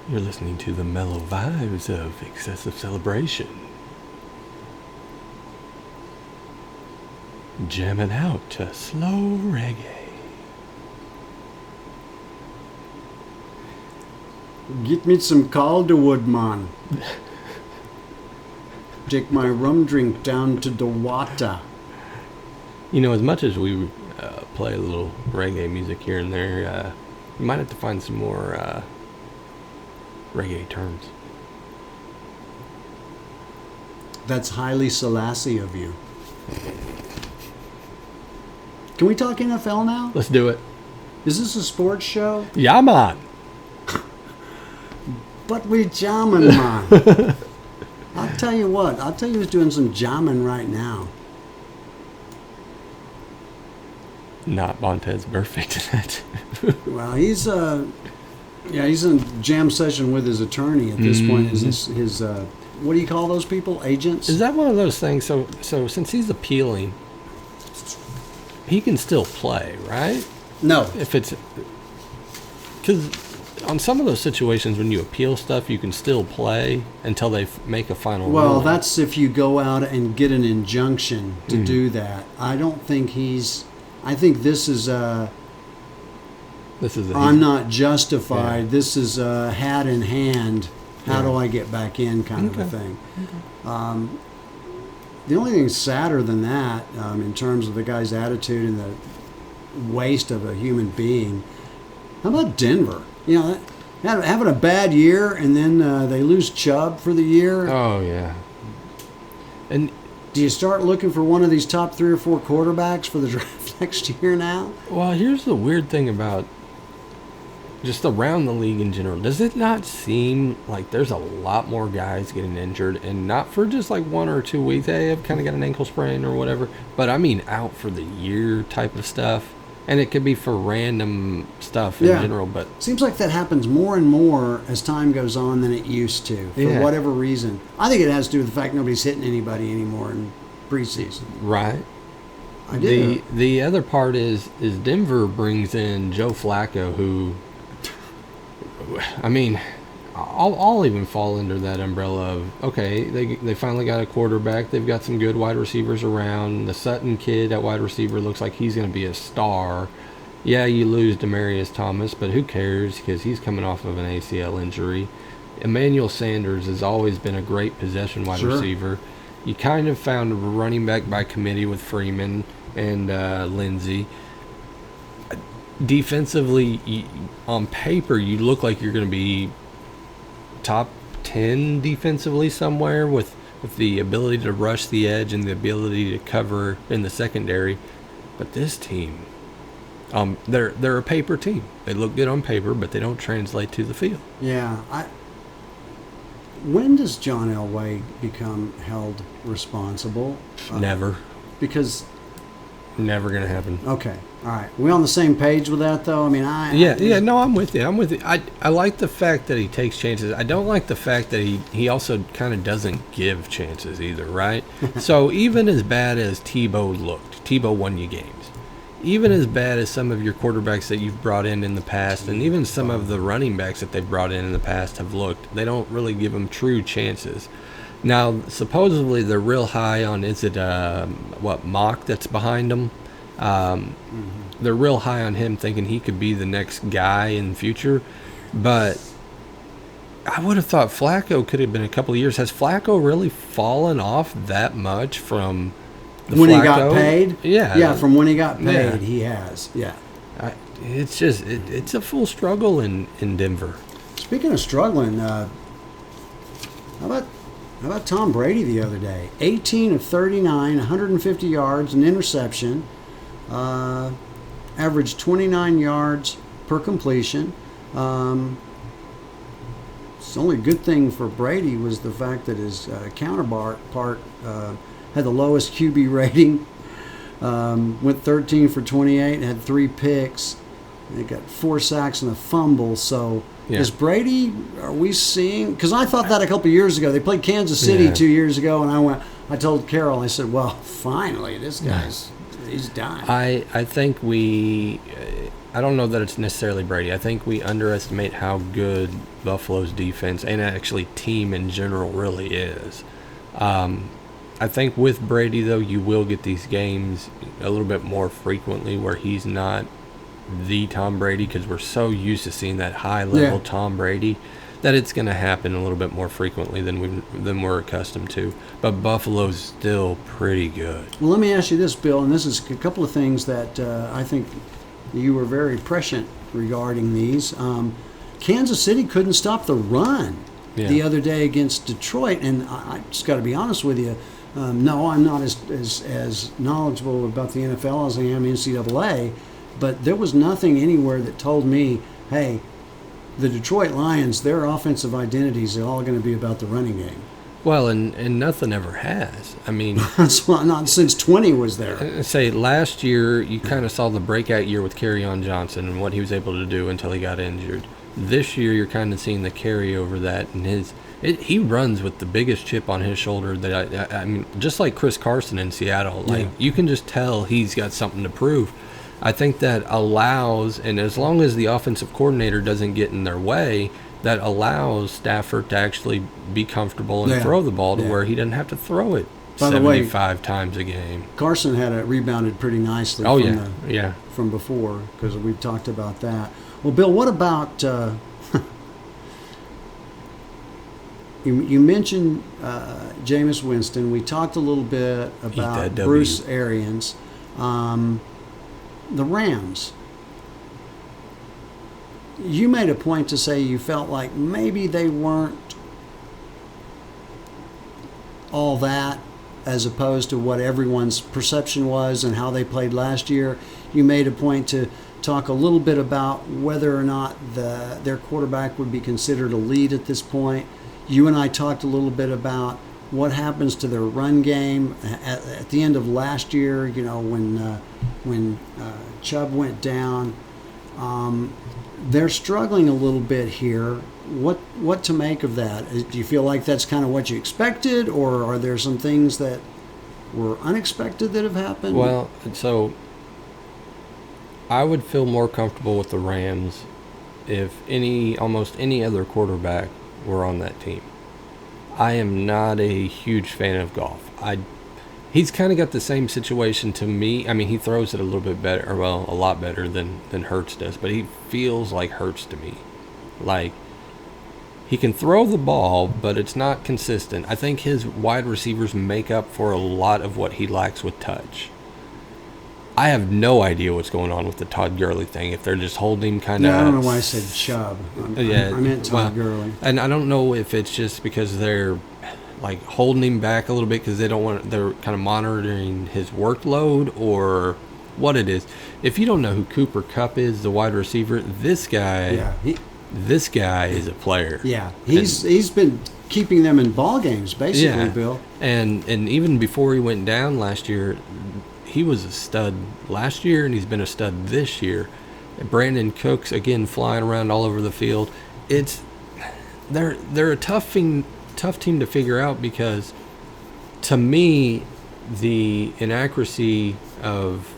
You're listening to the mellow vibes of Excessive Celebration. Jamming out to slow reggae. Get me some Calderwood, man. Take my rum drink down to the water. You know, as much as we play a little reggae music here and there, you might have to find some more reggae terms. That's highly Selassie of you. Can we talk NFL now? Let's do it. Is this a sports show? Yeah, man. But we jamming, man. I'll tell you what. I'll tell you who's doing some jamming right now. Not Montez perfect. Well, he's in a jam session with his attorney at this point. Is his what do you call those people? Agents? Is that one of those things? So since he's appealing, he can still play, right? No. If it's because on some of those situations when you appeal stuff, you can still play until they make a final Well, ruling. that's if you go out and get an injunction to do that. I don't think he's. I think this is I'm not justified. Yeah. This is hat in hand. How do I get back in kind of a thing. Okay. The only thing sadder than that, in terms of the guy's attitude and the waste of a human being, how about Denver? You know, having a bad year and then they lose Chubb for the year. Oh yeah. And do you start looking for one of these top 3 or 4 quarterbacks for the draft next year now? well, here's the weird thing about just around the league in general. Does it not seem like there's a lot more guys getting injured, and not for just like 1 or 2 weeks? Hey, I've kind of got an ankle sprain or whatever, but I mean out for the year type of stuff. And it could be for random stuff in general, but seems like that happens more and more as time goes on than it used to, for whatever reason. I think it has to do with the fact nobody's hitting anybody anymore in preseason. right. I do. The other part is Denver brings in Joe Flacco, who, I mean, I'll even fall under that umbrella of, okay, they finally got a quarterback. They've got some good wide receivers around. The Sutton kid at wide receiver looks like he's going to be a star. Yeah, you lose Demaryius Thomas, but who cares, because he's coming off of an ACL injury. Emmanuel Sanders has always been a great possession wide receiver. You kind of found a running back by committee with Freeman and Lindsey. Defensively, on paper, you look like you're going to be top 10 defensively somewhere with the ability to rush the edge and the ability to cover in the secondary. But this team, they're a paper team. They look good on paper, but they don't translate to the field. Yeah. When does John Elway become held responsible? Never. Because... Never going to happen. Okay. All right. We on the same page with that, though? I mean, No, I'm with you. I like the fact that he takes chances. I don't like the fact that he also kind of doesn't give chances either, right? So even as bad as Tebow won you games. Even as bad as some of your quarterbacks that you've brought in the past, and even some of the running backs that they've brought in the past have looked, they don't really give them true chances. Now, supposedly they're real high on, is it, Mock that's behind them? They're real high on him, thinking he could be the next guy in the future. But I would have thought Flacco could have been a couple of years. Has Flacco really fallen off that much from when he got paid? Yeah. Yeah, from when he got paid, he has. Yeah. It's just, it's a full struggle in Denver. Speaking of struggling, how about Tom Brady the other day? 18 of 39, 150 yards, an interception, averaged 29 yards per completion. The only good thing for Brady was the fact that his counterpart had the lowest QB rating, went 13 for 28, had 3 picks. They got 4 sacks and a fumble, so... Yeah. Is Brady, are we seeing... Because I thought that a couple of years ago. They played Kansas City 2 years ago, and I told Carol, I said, well, finally, this guy's he's dying. I think I don't know that it's necessarily Brady. I think we underestimate how good Buffalo's defense and actually team in general really is. I think with Brady, though, you will get these games a little bit more frequently where he's not the Tom Brady, because we're so used to seeing that high-level Tom Brady that it's going to happen a little bit more frequently than we're accustomed to. But Buffalo's still pretty good. Well, let me ask you this, Bill, and this is a couple of things that I think you were very prescient regarding these. Kansas City couldn't stop the run the other day against Detroit, and I just got to be honest with you. No, I'm not as knowledgeable about the NFL as I am NCAA, but there was nothing anywhere that told me, hey, the Detroit Lions, their offensive identities are all going to be about the running game. Well, and nothing ever has. I mean, not since 20 was there. Say last year, you kind of saw the breakout year with Kerryon Johnson and what he was able to do until he got injured. This year, you're kind of seeing the carryover that, and he runs with the biggest chip on his shoulder. That I mean, just like Chris Carson in Seattle, like you can just tell he's got something to prove. I think that allows, and as long as the offensive coordinator doesn't get in their way, that allows Stafford to actually be comfortable and throw the ball to where he doesn't have to throw it 75 times a game. Carson had it rebounded pretty nicely from before, because we've talked about that. Well, Bill, what about you mentioned Jameis Winston. We talked a little bit about Bruce Arians. The Rams. You made a point to say you felt like maybe they weren't all that, as opposed to what everyone's perception was and how they played last year. You made a point to talk a little bit about whether or not their quarterback would be considered a lead at this point. You and I talked a little bit about what happens to their run game at the end of last year, when Chubb went down. They're struggling a little bit here. What to make of that? Do you feel like that's kind of what you expected, or are there some things that were unexpected that have happened? Well, so I would feel more comfortable with the Rams if almost any other quarterback were on that team. I am not a huge fan of Goff. He's kind of got the same situation to me. I mean, he throws it a little bit better, or well, a lot better than Hurts does, but he feels like Hurts to me. Like, he can throw the ball, but it's not consistent. I think his wide receivers make up for a lot of what he lacks with touch. I have no idea what's going on with the Todd Gurley thing. If they're just holding him kind of... I don't know why I said Chubb. I meant Todd Gurley. And I don't know if it's just because they're like holding him back a little bit because they're kind of monitoring his workload, or what it is. If you don't know who Cooper Kupp is, the wide receiver, this guy is a player. Yeah, he's been keeping them in ball games, basically, Bill. And even before he went down last year, he was a stud last year, and he's been a stud this year. Brandon Cooks, again, flying around all over the field. They're a tough team to figure out, because to me, the inaccuracy of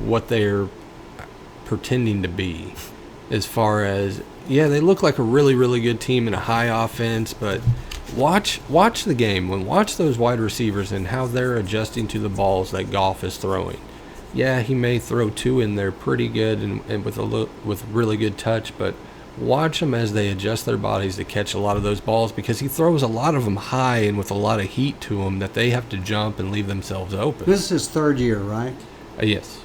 what they're pretending to be, as far as, they look like a really, really good team and a high offense, but watch the game, watch those wide receivers and how they're adjusting to the balls that Goff is throwing. Yeah, he may throw two in there pretty good and with really good touch, but watch them as they adjust their bodies to catch a lot of those balls, because he throws a lot of them high and with a lot of heat to them that they have to jump and leave themselves open. This is his third year, right? Yes.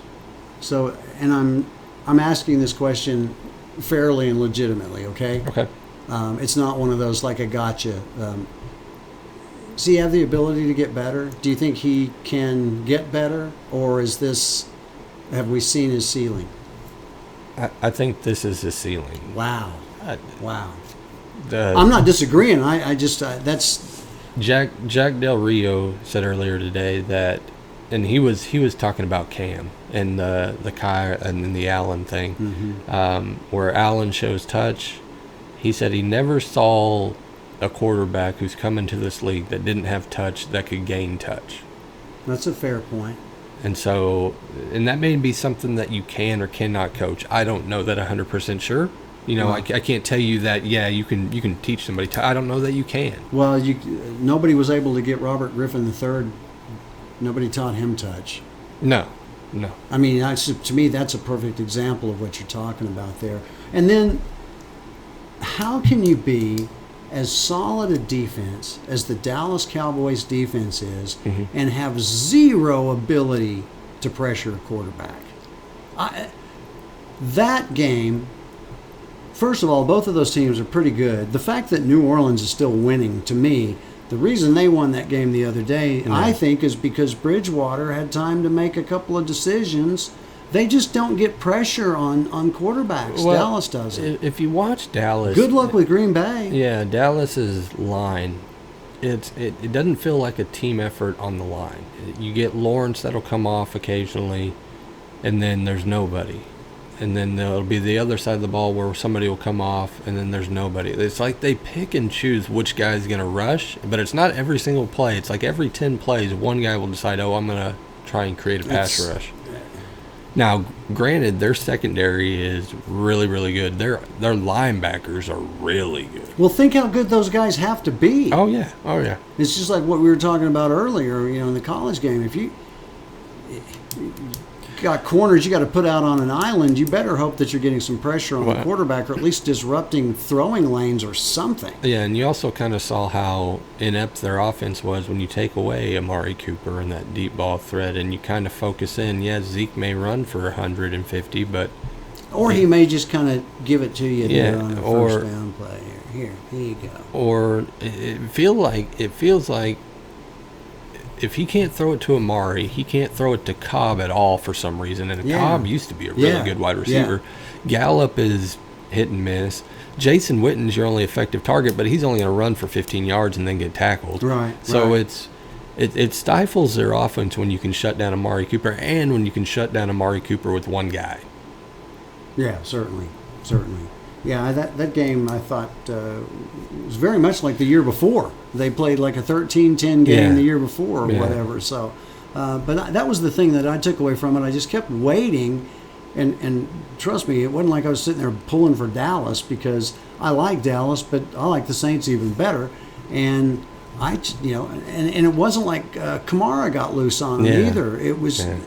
So, and I'm asking this question fairly and legitimately, okay? Okay. It's not one of those like a gotcha. Does he have the ability to get better? Do you think he can get better, or have we seen his ceiling? I think this is his ceiling. Wow. Wow. I'm not disagreeing. I just that's Jack Del Rio said earlier today that, and he was talking about Cam and the Kai and the Allen thing, where Allen shows touch. He said he never saw a quarterback who's come into this league that didn't have touch that could gain touch. That's a fair point. And so, and that may be something that you can or cannot coach. I don't know that 100% sure. You know, I can't tell you that. Yeah, you can teach somebody. I don't know that you can. Well, nobody was able to get Robert Griffin III. Nobody taught him touch. No. I mean, to me, that's a perfect example of what you're talking about there. And then, how can you be as solid a defense as the Dallas Cowboys defense is and have zero ability to pressure a quarterback? That game, first of all, both of those teams are pretty good. The fact that New Orleans is still winning, to me, the reason they won that game the other day, I think, is because Bridgewater had time to make a couple of decisions. They just don't get pressure on quarterbacks. Well, Dallas doesn't. If you watch Dallas, Good luck with Green Bay. Yeah, Dallas's line, it doesn't feel like a team effort on the line. You get Lawrence that'll come off occasionally, and then there's nobody. And then there'll be the other side of the ball where somebody will come off, and then there's nobody. It's like they pick and choose which guy's going to rush, but it's not every single play. It's like every 10 plays, one guy will decide, I'm going to try and create a pass rush. Now, granted, their secondary is really, really good. Their linebackers are really good. Well, think how good those guys have to be. Oh, yeah. It's just like what we were talking about earlier, in the college game. If you got corners you got to put out on an island, you better hope that you're getting some pressure on the quarterback or at least disrupting throwing lanes or something. Yeah, and you also kind of saw how inept their offense was when you take away Amari Cooper and that deep ball threat and you kind of focus in. Yeah, Zeke may run for 150, but... Or he may just kind of give it to you there on a or, first down play. Here you go. Or it feels like if he can't throw it to Amari, he can't throw it to Cobb at all for some reason. And Cobb used to be a really good wide receiver. Yeah. Gallup is hit and miss. Jason Witten's your only effective target, but he's only going to run for 15 yards and then get tackled. Right. So it stifles their offense when you can shut down Amari Cooper and when you can shut down Amari Cooper with one guy. Yeah, certainly. Yeah, that game I thought was very much like the year before. They played like a 13-10 game the year before or whatever. So, but that was the thing that I took away from it. I just kept waiting, and trust me, it wasn't like I was sitting there pulling for Dallas because I like Dallas, but I like the Saints even better. And and it wasn't like Kamara got loose on them either. It was. Yeah.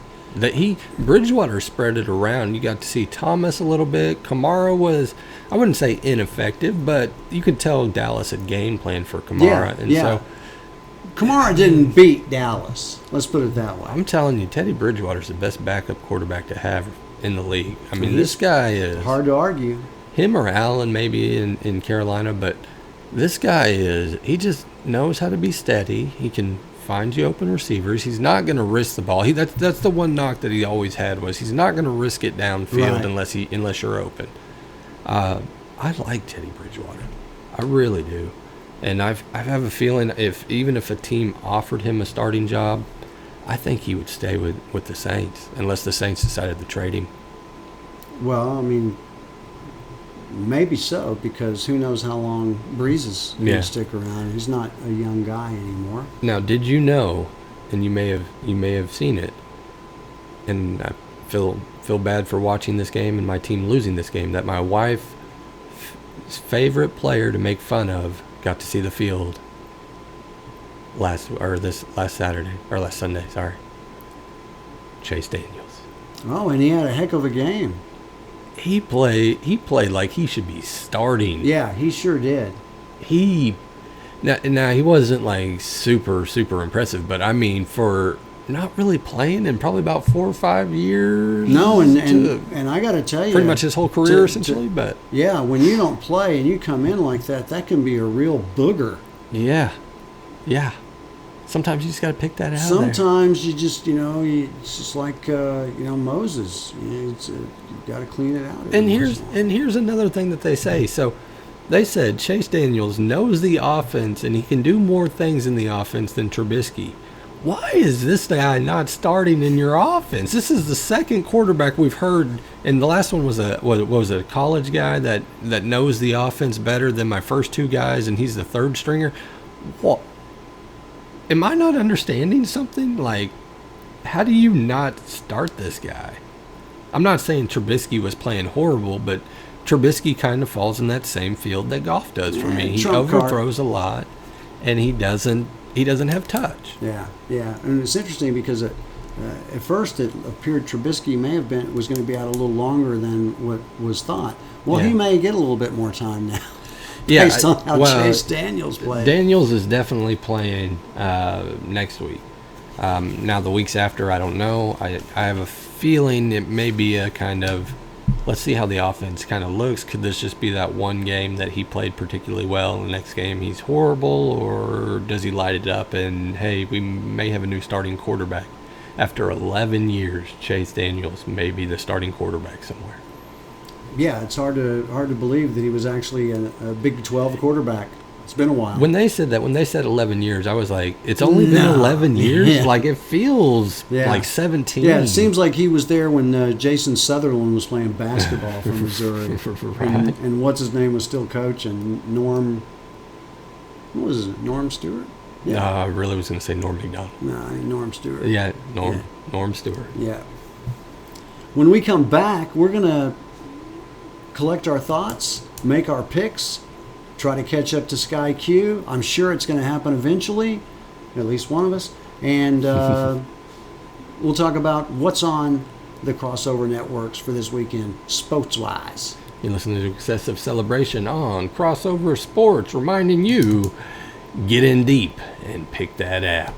Bridgewater spread it around. You got to see Thomas a little bit. Kamara was, I wouldn't say ineffective, but you could tell Dallas had game plan for Kamara. So Kamara didn't beat Dallas. Let's put it that way. I'm telling you, Teddy Bridgewater's the best backup quarterback to have in the league. I mean, this guy is hard to argue. Him or Allen maybe in Carolina, but this guy he just knows how to be steady. He can find you open receivers. He's not going to risk the ball. That's the one knock that he always had was he's not going to risk it downfield unless you're open. I like Teddy Bridgewater. I really do. And I have a feeling even if a team offered him a starting job, I think he would stay with the Saints unless the Saints decided to trade him. Well, I mean, maybe so, because who knows how long Breeze is going to stick around. He's not a young guy anymore. Now, did you know, and you may have seen it, and I feel bad for watching this game and my team losing this game, that my wife's favorite player to make fun of got to see the field last Sunday, Chase Daniels. Oh, and he had a heck of a game. He played like he should be starting. Yeah, he sure did. Now he wasn't like super impressive, but I mean for not really playing in probably about 4 or 5 years. No, and I got to tell you, pretty much his whole career essentially. But yeah, when you don't play and you come in like that can be a real booger. Yeah. Sometimes you just got to pick that out. Sometimes you just, it's just like, Moses. You got to clean it out. And here's another thing that they say. So they said Chase Daniels knows the offense and he can do more things in the offense than Trubisky. Why is this guy not starting in your offense? This is the second quarterback we've heard, and the last one was a college guy that knows the offense better than my first two guys, and he's the third stringer. What? Am I not understanding something? Like, how do you not start this guy? I'm not saying Trubisky was playing horrible, but Trubisky kind of falls in that same field that Goff does for me. He Trump card. overthrows a lot, and he doesn't have touch. Yeah, and it's interesting because at first it appeared Trubisky was going to be out a little longer than what was thought. Well, Yeah. he may get a little bit more time now, Yeah, based on how Chase Daniels played. Daniels is definitely playing next week. Now the weeks after, I don't know. I have a feeling it may be a kind of, let's see how the offense kind of looks. Could this just be that one game that he played particularly well, and the next game he's horrible, or does he light it up and, hey, we may have a new starting quarterback? After 11 years, Chase Daniels may be the starting quarterback somewhere. Yeah, it's hard to believe that he was actually a Big 12 quarterback. It's been a while. When they said 11 years, I was like, it's only been No. 11 years? Yeah. Like, it feels Yeah. like 17. Yeah, it seems like he was there when Jason Sutherland was playing basketball for Missouri. Right. And what's his name was still coaching. What was it, Norm Stewart? I really was going to say Norm McDonald. No, Norm Stewart. Yeah, Norm Stewart. Yeah. When we come back, we're going to collect our thoughts, make our picks, try to catch up to Sky Q. I'm sure it's going to happen eventually, at least one of us. And we'll talk about what's on the crossover networks for this weekend, sports-wise. You're listening to Excessive Celebration on Crossover Sports, reminding you, get in deep and pick that app.